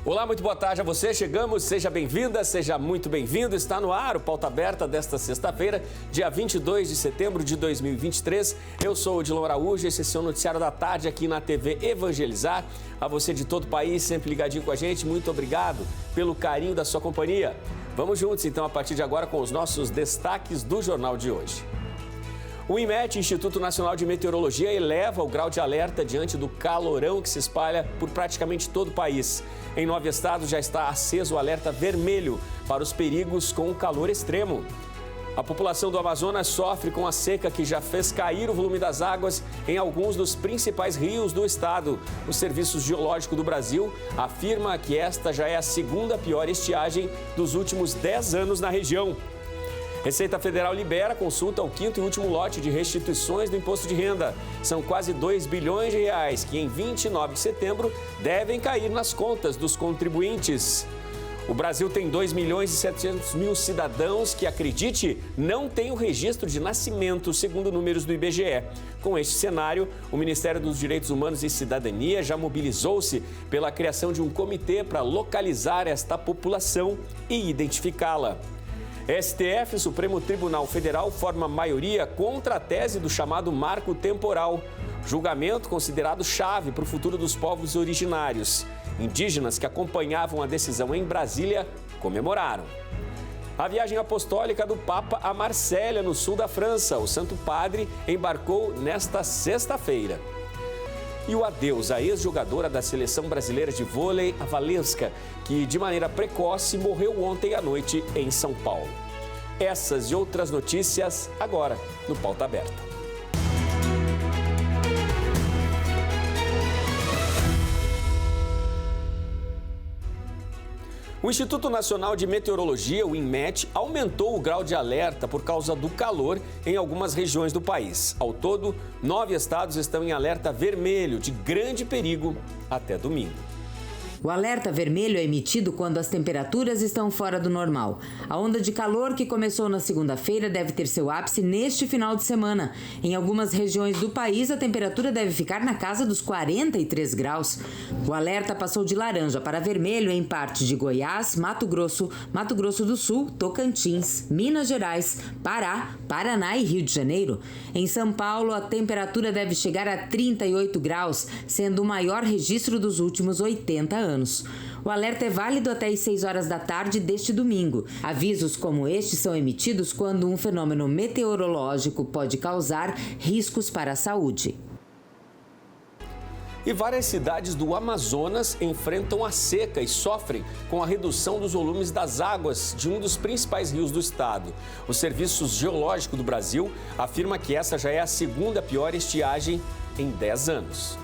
Olá, muito boa tarde a você. Chegamos, seja bem-vinda, seja muito bem-vindo. Está no ar o Pauta Aberta desta sexta-feira, dia 22 de setembro de 2023. Eu sou o Odilon Araújo, esse é o seu noticiário da tarde aqui na TV Evangelizar. A você de todo o país, sempre ligadinho com a gente, muito obrigado pelo carinho da sua companhia. Vamos juntos, então, a partir de agora com os nossos destaques do jornal de hoje. O INMET, Instituto Nacional de Meteorologia, eleva o grau de alerta diante do calorão que se espalha por praticamente todo o país. Em 9 estados já está aceso o alerta vermelho para os perigos com o calor extremo. A população do Amazonas sofre com a seca que já fez cair o volume das águas em alguns dos principais rios do estado. O Serviço Geológico do Brasil afirma que esta já é a segunda pior estiagem dos últimos 10 anos na região. Receita Federal libera consulta ao 5º e último lote de restituições do imposto de renda. São quase 2 bilhões de reais que em 29 de setembro devem cair nas contas dos contribuintes. O Brasil tem 2.700.000 cidadãos que, acredite, não têm o registro de nascimento, segundo números do IBGE. Com este cenário, o Ministério dos Direitos Humanos e Cidadania já mobilizou-se pela criação de um comitê para localizar esta população e identificá-la. STF, Supremo Tribunal Federal, forma maioria contra a tese do chamado marco temporal. Julgamento considerado chave para o futuro dos povos originários. Indígenas que acompanhavam a decisão em Brasília comemoraram. A viagem apostólica do Papa a Marsella, no sul da França. O Santo Padre embarcou nesta sexta-feira. E o adeus à ex-jogadora da Seleção Brasileira de Vôlei, a Valesca, que de maneira precoce morreu ontem à noite em São Paulo. Essas e outras notícias agora no Pauta Aberta. O Instituto Nacional de Meteorologia, o INMET, aumentou o grau de alerta por causa do calor em algumas regiões do país. Ao todo, 9 estados estão em alerta vermelho de grande perigo até domingo. O alerta vermelho é emitido quando as temperaturas estão fora do normal. A onda de calor que começou na segunda-feira deve ter seu ápice neste final de semana. Em algumas regiões do país, a temperatura deve ficar na casa dos 43 graus. O alerta passou de laranja para vermelho em parte de Goiás, Mato Grosso do Sul, Tocantins, Minas Gerais, Pará, Paraná e Rio de Janeiro. Em São Paulo, a temperatura deve chegar a 38 graus, sendo o maior registro dos últimos 80 anos. O alerta é válido até às 6 horas da tarde deste domingo. Avisos como este são emitidos quando um fenômeno meteorológico pode causar riscos para a saúde. E várias cidades do Amazonas enfrentam a seca e sofrem com a redução dos volumes das águas de um dos principais rios do estado. O Serviço Geológico do Brasil afirma que essa já é a segunda pior estiagem em 10 anos.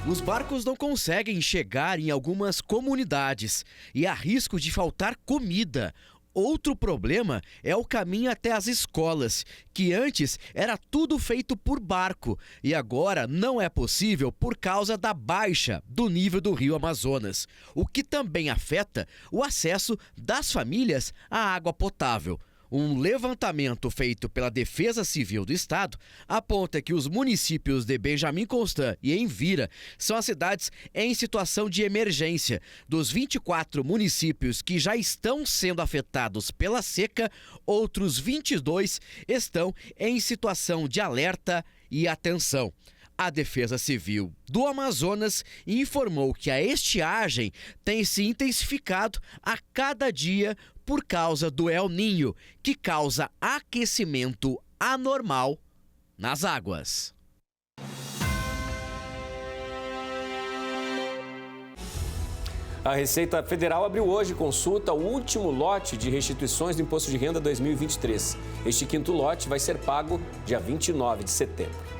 Os barcos não conseguem chegar em algumas comunidades e há risco de faltar comida. Outro problema é o caminho até as escolas, que antes era tudo feito por barco e agora não é possível por causa da baixa do nível do rio Amazonas, o que também afeta o acesso das famílias à água potável. Um levantamento feito pela Defesa Civil do Estado aponta que os municípios de Benjamin Constant e Envira são as cidades em situação de emergência. Dos 24 municípios que já estão sendo afetados pela seca, outros 22 estão em situação de alerta e atenção. A Defesa Civil do Amazonas informou que a estiagem tem se intensificado a cada dia por causa do El Niño, que causa aquecimento anormal nas águas. A Receita Federal abriu hoje consulta ao último lote de restituições do Imposto de Renda 2023. Este 5º lote vai ser pago dia 29 de setembro.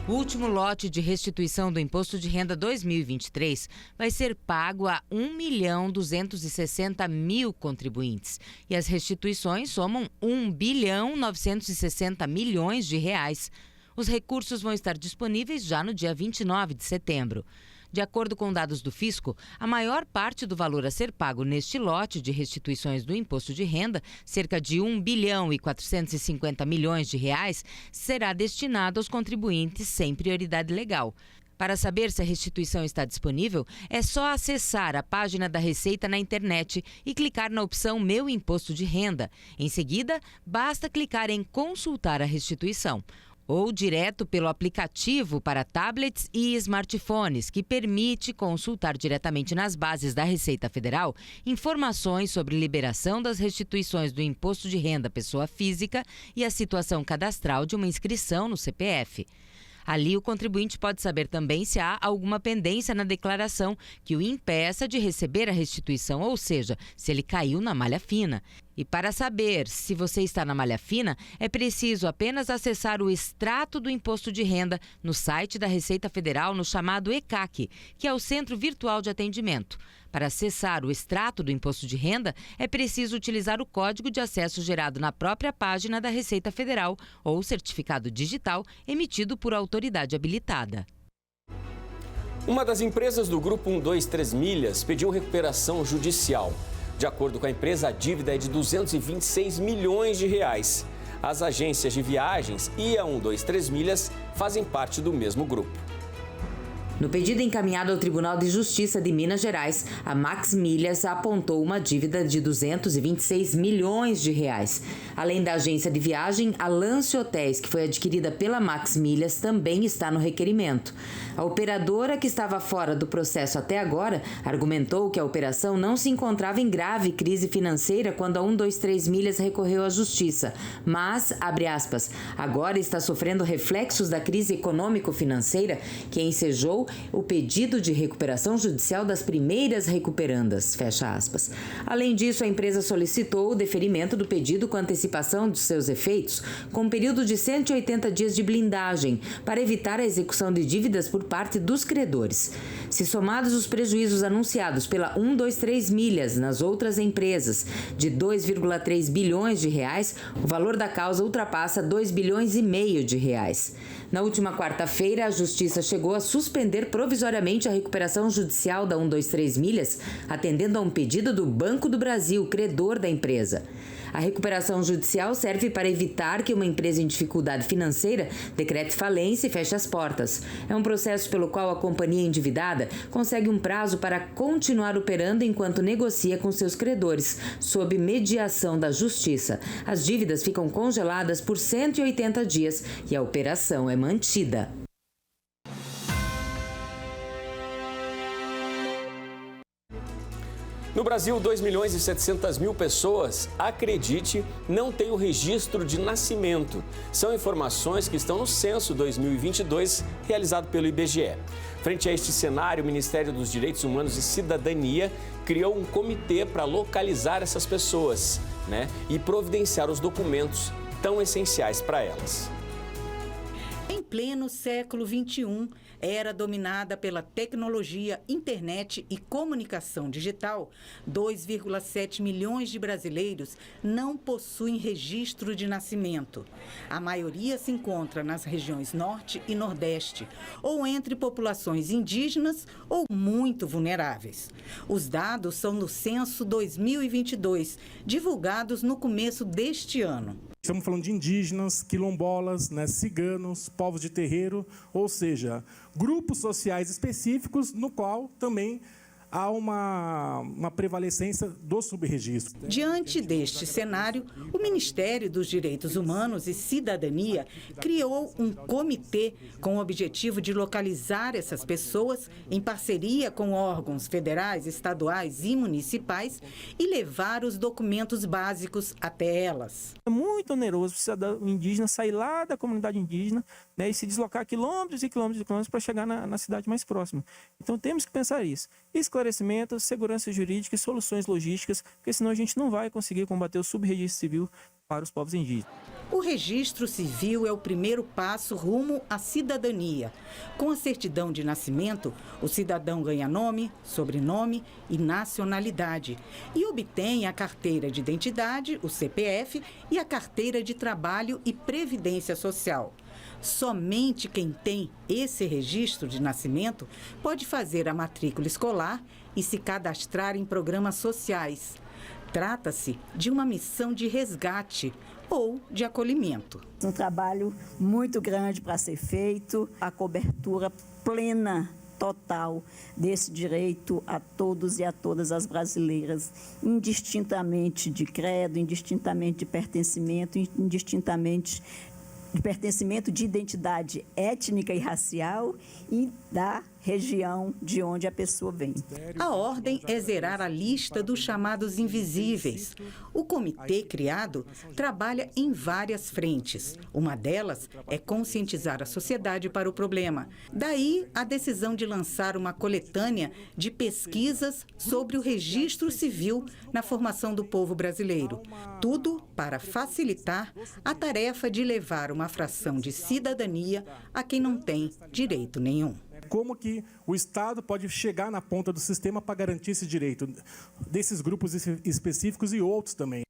O último lote de restituição do Imposto de Renda 2023 vai ser pago a 1.260.000 contribuintes. E as restituições somam 1.960 bilhões de reais. Os recursos vão estar disponíveis já no dia 29 de setembro. De acordo com dados do Fisco, a maior parte do valor a ser pago neste lote de restituições do imposto de renda, cerca de 1.450 bilhões de reais, será destinado aos contribuintes sem prioridade legal. Para saber se a restituição está disponível, é só acessar a página da Receita na internet e clicar na opção Meu Imposto de Renda. Em seguida, basta clicar em Consultar a restituição. Ou direto pelo aplicativo para tablets e smartphones, que permite consultar diretamente nas bases da Receita Federal informações sobre liberação das restituições do Imposto de Renda à pessoa física e a situação cadastral de uma inscrição no CPF. Ali, o contribuinte pode saber também se há alguma pendência na declaração que o impeça de receber a restituição, ou seja, se ele caiu na malha fina. E para saber se você está na malha fina, é preciso apenas acessar o extrato do imposto de renda no site da Receita Federal, no chamado ECAC, que é o Centro Virtual de Atendimento. Para acessar o extrato do imposto de renda, é preciso utilizar o código de acesso gerado na própria página da Receita Federal ou certificado digital emitido por autoridade habilitada. Uma das empresas do grupo 123 Milhas pediu recuperação judicial. De acordo com a empresa, a dívida é de 226 milhões de reais. As agências de viagens e a 123 Milhas fazem parte do mesmo grupo. No pedido encaminhado ao Tribunal de Justiça de Minas Gerais, a Max Milhas apontou uma dívida de 226 milhões de reais. Além da agência de viagem, a Lance Hotéis, que foi adquirida pela Max Milhas, também está no requerimento. A operadora, que estava fora do processo até agora, argumentou que a operação não se encontrava em grave crise financeira quando a 123 Milhas recorreu à Justiça, mas, abre aspas, agora está sofrendo reflexos da crise econômico-financeira que ensejou o pedido de recuperação judicial das primeiras recuperandas, fecha aspas. Além disso, a empresa solicitou o deferimento do pedido com antecipação de seus efeitos, com um período de 180 dias de blindagem, para evitar a execução de dívidas por parte dos credores. Se somados os prejuízos anunciados pela 123 Milhas nas outras empresas, de 2,3 bilhões de reais, o valor da causa ultrapassa 2,5 bilhões de reais. Na última quarta-feira, a Justiça chegou a suspender provisoriamente a recuperação judicial da 123 Milhas, atendendo a um pedido do Banco do Brasil, credor da empresa. A recuperação judicial serve para evitar que uma empresa em dificuldade financeira decrete falência e feche as portas. É um processo pelo qual a companhia endividada consegue um prazo para continuar operando enquanto negocia com seus credores, sob mediação da Justiça. As dívidas ficam congeladas por 180 dias e a operação é mantida. No Brasil, 2.700.000 pessoas, acredite, não têm o registro de nascimento. São informações que estão no Censo 2022, realizado pelo IBGE. Frente a este cenário, o Ministério dos Direitos Humanos e Cidadania criou um comitê para localizar essas pessoas, e providenciar os documentos tão essenciais para elas. Em pleno século XXI, era dominada pela tecnologia, internet e comunicação digital, 2,7 milhões de brasileiros não possuem registro de nascimento. A maioria se encontra nas regiões Norte e Nordeste, ou entre populações indígenas ou muito vulneráveis. Os dados são do Censo 2022, divulgados no começo deste ano. Estamos falando de indígenas, quilombolas, ciganos, povos de terreiro, ou seja, grupos sociais específicos no qual também há uma prevalecência do subregistro. Diante deste cenário, o Ministério dos Direitos Humanos e Cidadania criou um comitê com o objetivo de localizar essas pessoas em parceria com órgãos federais, estaduais e municipais e levar os documentos básicos até elas. É muito oneroso o cidadão indígena sair lá da comunidade indígena, e se deslocar quilômetros e quilômetros e quilômetros para chegar na cidade mais próxima. Então temos que pensar isso. Esclarecimento, segurança jurídica e soluções logísticas, porque senão a gente não vai conseguir combater o subregistro civil para os povos indígenas. O registro civil é o primeiro passo rumo à cidadania. Com a certidão de nascimento, o cidadão ganha nome, sobrenome e nacionalidade e obtém a carteira de identidade, o CPF, e a carteira de trabalho e previdência social. Somente quem tem esse registro de nascimento pode fazer a matrícula escolar e se cadastrar em programas sociais. Trata-se de uma missão de resgate ou de acolhimento. Um trabalho muito grande para ser feito, a cobertura plena, total, desse direito a todos e a todas as brasileiras, indistintamente de credo, indistintamente de pertencimento, indistintamente de pertencimento de identidade étnica e racial e da região de onde a pessoa vem. A ordem é zerar a lista dos chamados invisíveis. O comitê criado trabalha em várias frentes. Uma delas é conscientizar a sociedade para o problema. Daí a decisão de lançar uma coletânea de pesquisas sobre o registro civil na formação do povo brasileiro. Tudo para facilitar a tarefa de levar uma fração de cidadania a quem não tem direito nenhum. Como que o Estado pode chegar na ponta do sistema para garantir esse direito desses grupos específicos e outros também.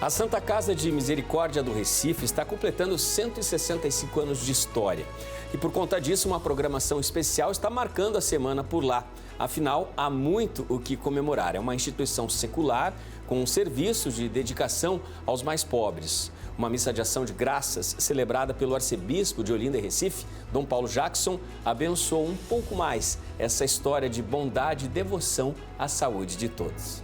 A Santa Casa de Misericórdia do Recife está completando 165 anos de história. E por conta disso, uma programação especial está marcando a semana por lá. Afinal, há muito o que comemorar. É uma instituição secular com serviços de dedicação aos mais pobres. Uma missa de ação de graças celebrada pelo arcebispo de Olinda e Recife, Dom Paulo Jackson, abençoou um pouco mais essa história de bondade e devoção à saúde de todos.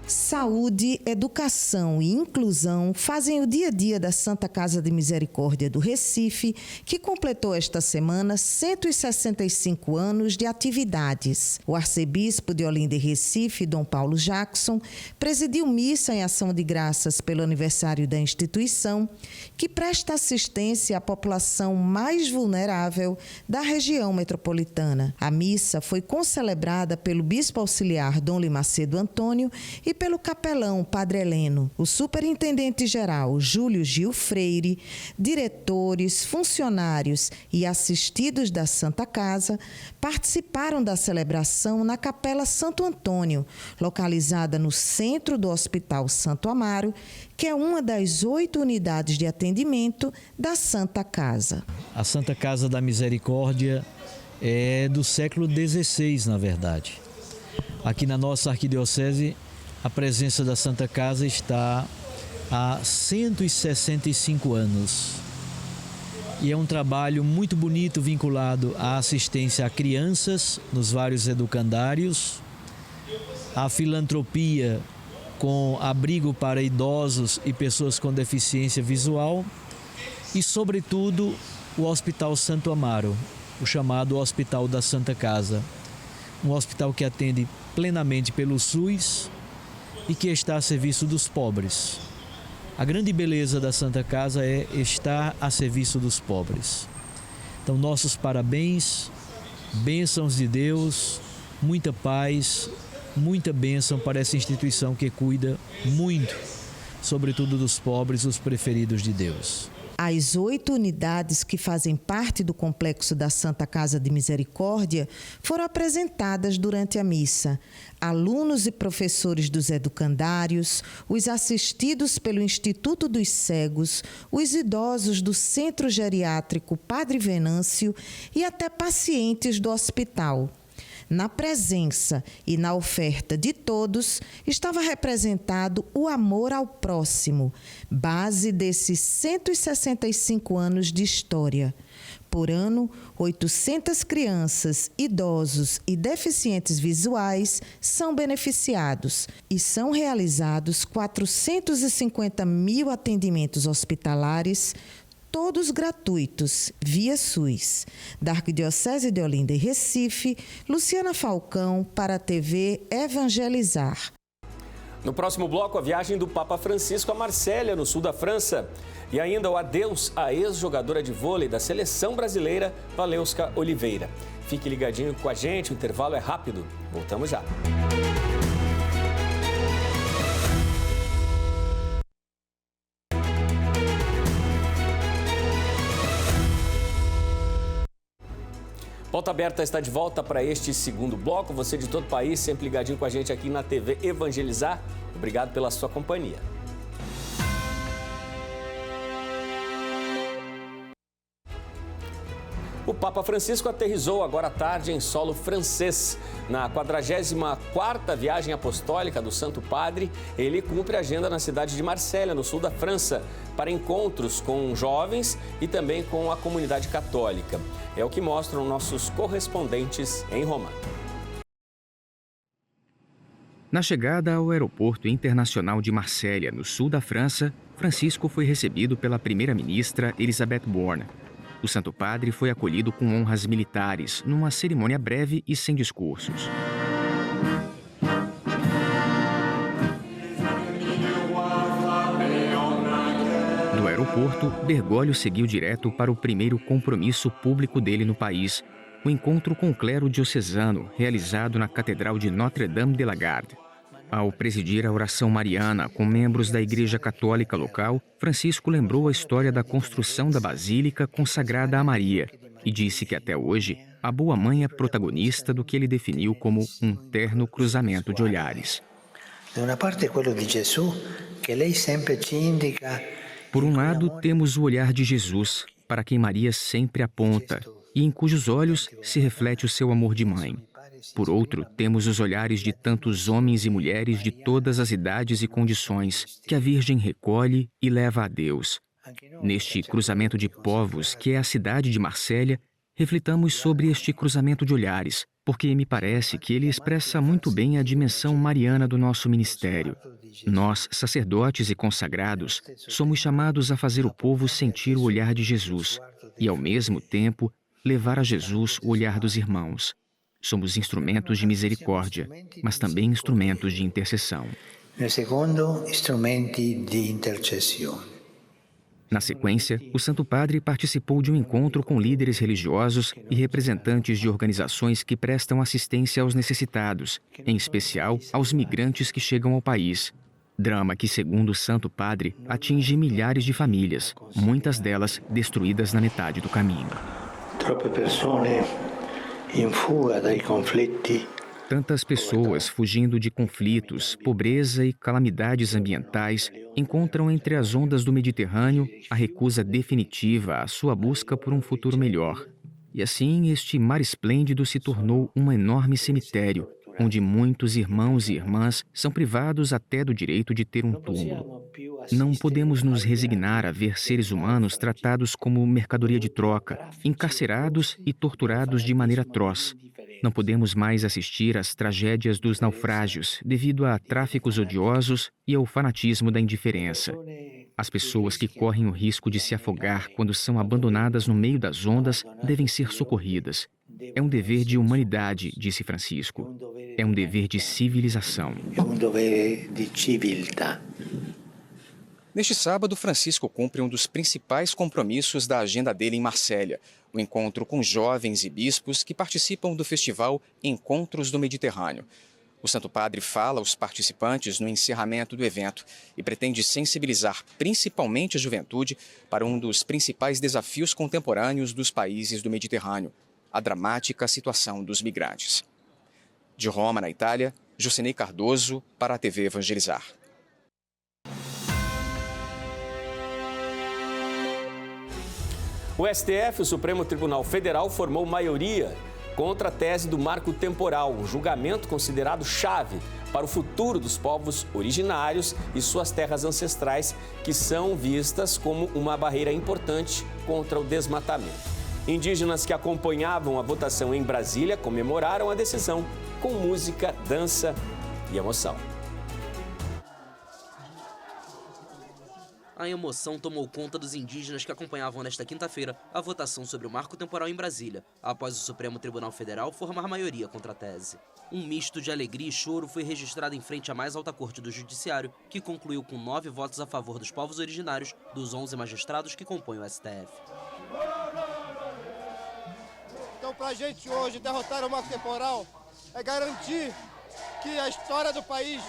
Saúde, educação e inclusão fazem o dia a dia da Santa Casa de Misericórdia do Recife, que completou esta semana 165 anos de atividades. O arcebispo de Olinda e Recife, Dom Paulo Jackson, presidiu missa em ação de graças pelo aniversário da instituição, que presta assistência à população mais vulnerável da região metropolitana. A missa foi concelebrada pelo bispo auxiliar Dom Limacedo Antônio e pelo capelão Padre Heleno. O superintendente-geral Júlio Gil Freire, diretores, funcionários e assistidos da Santa Casa participaram da celebração na Capela Santo Antônio, localizada no centro do Hospital Santo Amaro, que é uma das 8 unidades de atendimento da Santa Casa. A Santa Casa da Misericórdia é do século XVI, na verdade. Aqui na nossa arquidiocese, a presença da Santa Casa está há 165 anos. E é um trabalho muito bonito vinculado à assistência a crianças nos vários educandários, à filantropia com abrigo para idosos e pessoas com deficiência visual e, sobretudo, o Hospital Santo Amaro, o chamado Hospital da Santa Casa. Um hospital que atende plenamente pelo SUS e que está a serviço dos pobres. A grande beleza da Santa Casa é estar a serviço dos pobres. Então, nossos parabéns, bênçãos de Deus, muita paz, muita bênção para essa instituição que cuida muito, sobretudo dos pobres, os preferidos de Deus. As 8 unidades que fazem parte do complexo da Santa Casa de Misericórdia foram apresentadas durante a missa. Alunos e professores dos educandários, os assistidos pelo Instituto dos Cegos, os idosos do Centro Geriátrico Padre Venâncio e até pacientes do hospital. Na presença e na oferta de todos, estava representado o amor ao próximo, base desses 165 anos de história. Por ano, 800 crianças, idosos e deficientes visuais são beneficiados e são realizados 450 mil atendimentos hospitalares, todos gratuitos, via SUS. Da Arquidiocese de Olinda e Recife, Luciana Falcão, para a TV Evangelizar. No próximo bloco, a viagem do Papa Francisco a Marsella, no sul da França. E ainda o adeus à ex-jogadora de vôlei da seleção brasileira, Valeuska Oliveira. Fique ligadinho com a gente, o intervalo é rápido. Voltamos já. Pauta Aberta está de volta para este segundo bloco. Você de todo o país, sempre ligadinho com a gente aqui na TV Evangelizar. Obrigado pela sua companhia. O Papa Francisco aterrissou agora à tarde em solo francês. Na 44ª viagem apostólica do Santo Padre, ele cumpre a agenda na cidade de Marselha, no sul da França, para encontros com jovens e também com a comunidade católica. É o que mostram nossos correspondentes em Roma. Na chegada ao aeroporto internacional de Marselha, no sul da França, Francisco foi recebido pela primeira-ministra Elisabeth Borne. O Santo Padre foi acolhido com honras militares, numa cerimônia breve e sem discursos. Do aeroporto, Bergoglio seguiu direto para o primeiro compromisso público dele no país, o encontro com o clero diocesano, realizado na Catedral de Notre-Dame-de-la-Garde. Ao presidir a oração mariana com membros da Igreja Católica local, Francisco lembrou a história da construção da Basílica consagrada a Maria e disse que até hoje a Boa Mãe é protagonista do que ele definiu como um terno cruzamento de olhares. Por um lado, temos o olhar de Jesus, para quem Maria sempre aponta e em cujos olhos se reflete o seu amor de mãe. Por outro, temos os olhares de tantos homens e mulheres de todas as idades e condições que a Virgem recolhe e leva a Deus. Neste cruzamento de povos, que é a cidade de Marselha, reflitamos sobre este cruzamento de olhares, porque me parece que ele expressa muito bem a dimensão mariana do nosso ministério. Nós, sacerdotes e consagrados, somos chamados a fazer o povo sentir o olhar de Jesus e, ao mesmo tempo, levar a Jesus o olhar dos irmãos. Somos instrumentos de misericórdia, mas também instrumentos de intercessão. Na sequência, o Santo Padre participou de um encontro com líderes religiosos e representantes de organizações que prestam assistência aos necessitados, em especial aos migrantes que chegam ao país. Drama que, segundo o Santo Padre, atinge milhares de famílias, muitas delas destruídas na metade do caminho. Tantas pessoas fugindo de conflitos, pobreza e calamidades ambientais encontram entre as ondas do Mediterrâneo a recusa definitiva à sua busca por um futuro melhor. E assim, este mar esplêndido se tornou um enorme cemitério, onde muitos irmãos e irmãs são privados até do direito de ter um túmulo. Não podemos nos resignar a ver seres humanos tratados como mercadoria de troca, encarcerados e torturados de maneira atroz. Não podemos mais assistir às tragédias dos naufrágios devido a tráficos odiosos e ao fanatismo da indiferença. As pessoas que correm o risco de se afogar quando são abandonadas no meio das ondas devem ser socorridas. É um dever de humanidade, disse Francisco. É um dever de civilização. É um dever de civiltà. Neste sábado, Francisco cumpre um dos principais compromissos da agenda dele em Marselha, o encontro com jovens e bispos que participam do festival Encontros do Mediterrâneo. O Santo Padre fala aos participantes no encerramento do evento e pretende sensibilizar principalmente a juventude para um dos principais desafios contemporâneos dos países do Mediterrâneo, a dramática situação dos migrantes. De Roma, na Itália, Jucenei Cardoso para a TV Evangelizar. O STF, o Supremo Tribunal Federal, formou maioria contra a tese do marco temporal, um julgamento considerado chave para o futuro dos povos originários e suas terras ancestrais, que são vistas como uma barreira importante contra o desmatamento. Indígenas que acompanhavam a votação em Brasília comemoraram a decisão com música, dança e emoção. A emoção tomou conta dos indígenas que acompanhavam nesta quinta-feira a votação sobre o marco temporal em Brasília, após o Supremo Tribunal Federal formar maioria contra a tese. Um misto de alegria e choro foi registrado em frente à mais alta corte do Judiciário, que concluiu com 9 votos a favor dos povos originários dos 11 magistrados que compõem o STF. Então, para a gente hoje derrotar o marco temporal é garantir que a história do país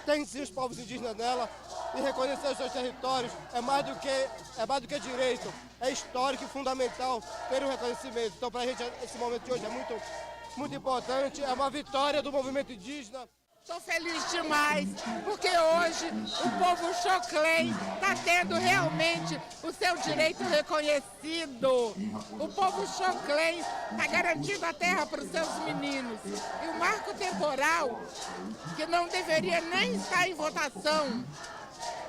tem sim os povos indígenas nela, e reconhecer os seus territórios é mais do que direito, é histórico e fundamental ter um reconhecimento. Então, para a gente, esse momento de hoje é muito importante, é uma vitória do movimento indígena. Estou feliz demais, porque hoje o povo Xoclém está tendo realmente o seu direito reconhecido. O povo Xoclém está garantindo a terra para os seus meninos. E o marco temporal, que não deveria nem estar em votação,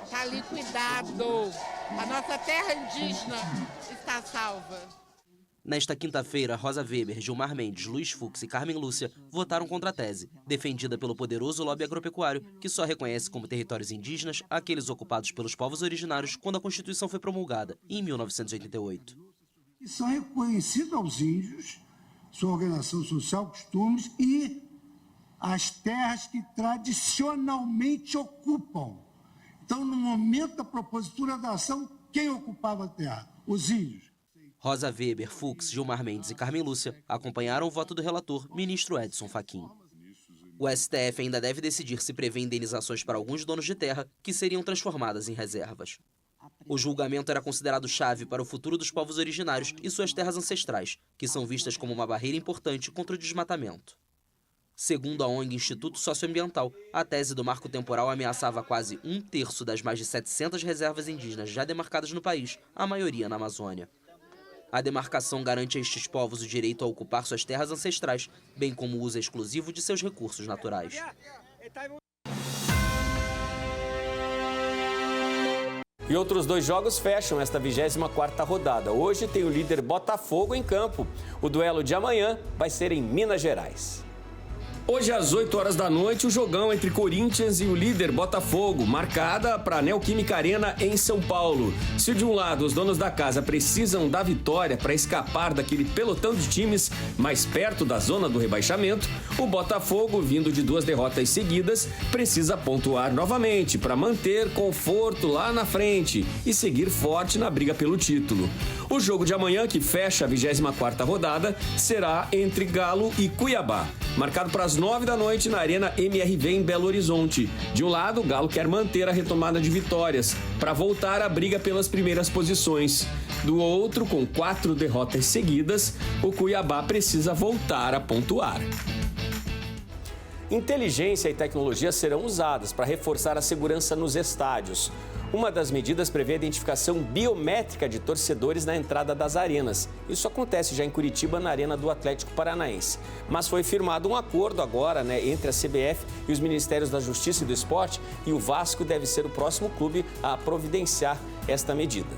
está liquidado. A nossa terra indígena está salva. Nesta quinta-feira, Rosa Weber, Gilmar Mendes, Luiz Fux e Carmen Lúcia votaram contra a tese, defendida pelo poderoso lobby agropecuário, que só reconhece como territórios indígenas aqueles ocupados pelos povos originários quando a Constituição foi promulgada, em 1988. E são reconhecidos aos índios, sua organização social, costumes e as terras que tradicionalmente ocupam. Então, no momento da propositura da ação, quem ocupava a terra? Os índios. Rosa Weber, Fux, Gilmar Mendes e Carmen Lúcia acompanharam o voto do relator, ministro Edson Fachin. O STF ainda deve decidir se prevê indenizações para alguns donos de terra que seriam transformadas em reservas. O julgamento era considerado chave para o futuro dos povos originários e suas terras ancestrais, que são vistas como uma barreira importante contra o desmatamento. Segundo a ONG Instituto Socioambiental, a tese do marco temporal ameaçava quase 1/3 das mais de 700 reservas indígenas já demarcadas no país, a maioria na Amazônia. A demarcação garante a estes povos o direito a ocupar suas terras ancestrais, bem como o uso exclusivo de seus recursos naturais. E outros 2 jogos fecham esta 24ª rodada. Hoje tem o líder Botafogo em campo. O duelo de amanhã vai ser em Minas Gerais. Hoje, às 8 horas da noite, o jogão entre Corinthians e o líder Botafogo, marcada para a Neoquímica Arena em São Paulo. Se de um lado os donos da casa precisam da vitória para escapar daquele pelotão de times mais perto da zona do rebaixamento, o Botafogo, vindo de 2 derrotas seguidas, precisa pontuar novamente para manter conforto lá na frente e seguir forte na briga pelo título. O jogo de amanhã, que fecha a 24ª rodada, será entre Galo e Cuiabá, marcado para as 9 da noite na Arena MRV em Belo Horizonte. De um lado, o Galo quer manter a retomada de vitórias para voltar à briga pelas primeiras posições. Do outro, com 4 derrotas seguidas, o Cuiabá precisa voltar a pontuar. Inteligência e tecnologia serão usadas para reforçar a segurança nos estádios. Uma das medidas prevê a identificação biométrica de torcedores na entrada das arenas. Isso acontece já em Curitiba, na Arena do Atlético Paranaense. Mas foi firmado um acordo agora, entre a CBF e os Ministérios da Justiça e do Esporte, e o Vasco deve ser o próximo clube a providenciar esta medida.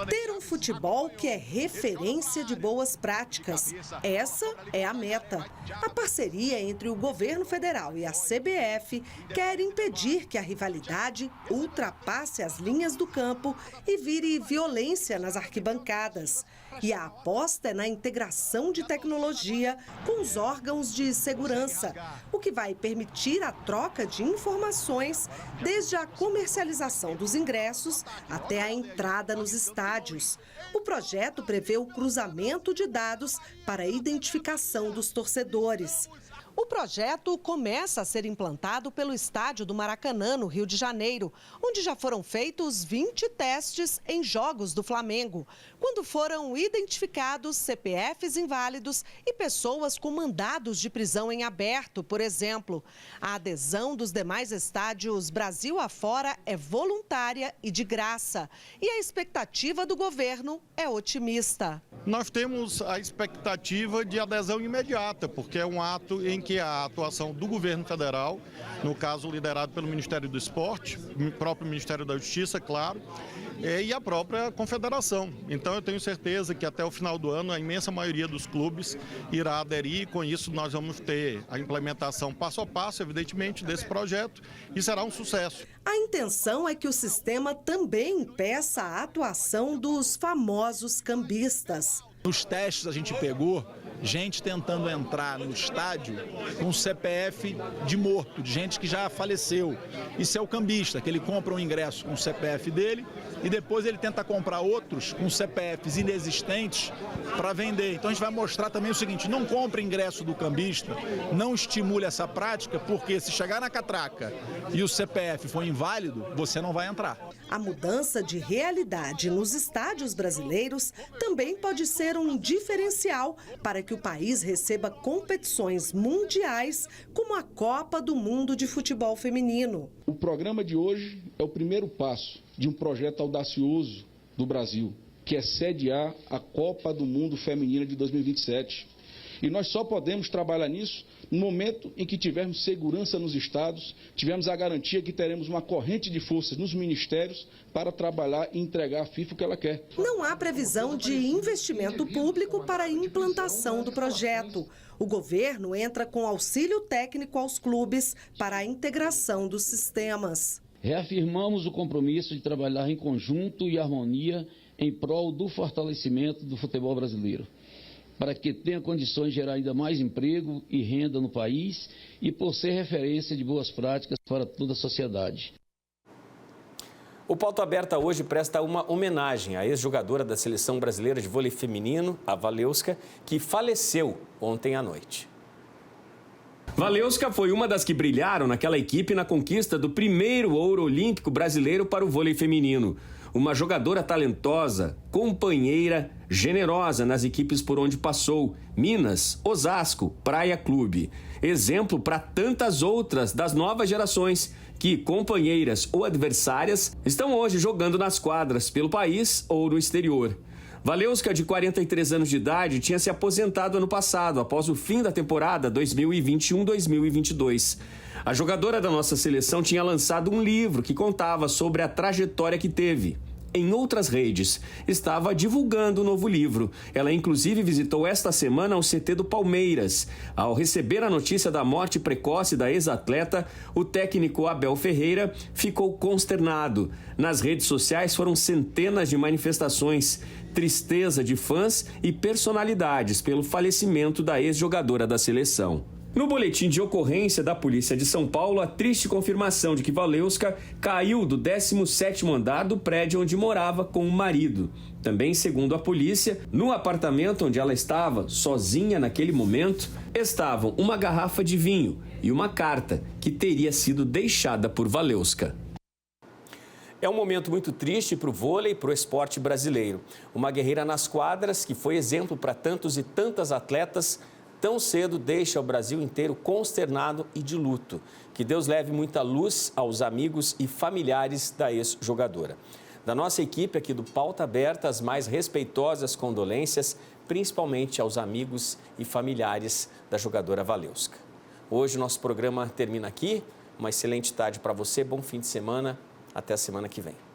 Ter um futebol que é referência de boas práticas. Essa é a meta. A parceria entre o governo federal e a CBF quer impedir que a rivalidade ultrapasse as linhas do campo e vire violência nas arquibancadas. E a aposta é na integração de tecnologia com os órgãos de segurança, o que vai permitir a troca de informações desde a comercialização dos ingressos até a entrada nos estádios. O projeto prevê o cruzamento de dados para a identificação dos torcedores. O projeto começa a ser implantado pelo estádio do Maracanã, no Rio de Janeiro, onde já foram feitos 20 testes em jogos do Flamengo, quando foram identificados CPFs inválidos e pessoas com mandados de prisão em aberto, por exemplo. A adesão dos demais estádios Brasil afora é voluntária e de graça. E a expectativa do governo é otimista. Nós temos a expectativa de adesão imediata, porque é um ato em que a atuação do governo federal, no caso liderado pelo Ministério do Esporte, o próprio Ministério da Justiça, claro, e a própria confederação. Então eu tenho certeza que até o final do ano a imensa maioria dos clubes irá aderir, e com isso nós vamos ter a implementação passo a passo, evidentemente, desse projeto, e será um sucesso. A intenção é que o sistema também impeça a atuação dos famosos cambistas. Nos testes a gente pegou gente tentando entrar no estádio com CPF de morto, de gente que já faleceu. Isso é o cambista, que ele compra um ingresso com o CPF dele e depois ele tenta comprar outros com CPFs inexistentes para vender. Então a gente vai mostrar também o seguinte: não compre ingresso do cambista, não estimule essa prática, porque se chegar na catraca e o CPF for inválido, você não vai entrar. A mudança de realidade nos estádios brasileiros também pode ser um diferencial para que que o país receba competições mundiais como a Copa do Mundo de Futebol Feminino. O programa de hoje é o primeiro passo de um projeto audacioso do Brasil, que é sediar a Copa do Mundo Feminina de 2027. E nós só podemos trabalhar nisso no momento em que tivermos segurança nos estados, tivermos a garantia que teremos uma corrente de forças nos ministérios para trabalhar e entregar à FIFA o que ela quer. Não há previsão de investimento público para a implantação do projeto. O governo entra com auxílio técnico aos clubes para a integração dos sistemas. Reafirmamos o compromisso de trabalhar em conjunto e harmonia em prol do fortalecimento do futebol brasileiro, para que tenha condições de gerar ainda mais emprego e renda no país e por ser referência de boas práticas para toda a sociedade. O Pauta Aberta hoje presta uma homenagem à ex-jogadora da Seleção Brasileira de Vôlei Feminino, a Valeuska, que faleceu ontem à noite. Valeuska foi uma das que brilharam naquela equipe na conquista do primeiro ouro olímpico brasileiro para o vôlei feminino. Uma jogadora talentosa, companheira, generosa nas equipes por onde passou, Minas, Osasco, Praia Clube. Exemplo para tantas outras das novas gerações que, companheiras ou adversárias, estão hoje jogando nas quadras pelo país ou no exterior. Valeuska, de 43 anos de idade, tinha se aposentado ano passado, após o fim da temporada 2021-2022. A jogadora da nossa seleção tinha lançado um livro que contava sobre a trajetória que teve. Em outras redes, estava divulgando o novo livro. Ela, inclusive, visitou esta semana o CT do Palmeiras. Ao receber a notícia da morte precoce da ex-atleta, o técnico Abel Ferreira ficou consternado. Nas redes sociais foram centenas de manifestações, tristeza de fãs e personalidades pelo falecimento da ex-jogadora da seleção. No boletim de ocorrência da Polícia de São Paulo, a triste confirmação de que Valeuska caiu do 17º andar do prédio onde morava com o marido. Também, segundo a polícia, no apartamento onde ela estava, sozinha naquele momento, estavam uma garrafa de vinho e uma carta que teria sido deixada por Valeuska. É um momento muito triste para o vôlei e para o esporte brasileiro. Uma guerreira nas quadras que foi exemplo para tantos e tantas atletas, tão cedo deixa o Brasil inteiro consternado e de luto. Que Deus leve muita luz aos amigos e familiares da ex-jogadora. Da nossa equipe aqui do Pauta Aberta, as mais respeitosas condolências, principalmente aos amigos e familiares da jogadora Valeuska. Hoje o nosso programa termina aqui. Uma excelente tarde para você, bom fim de semana, até a semana que vem.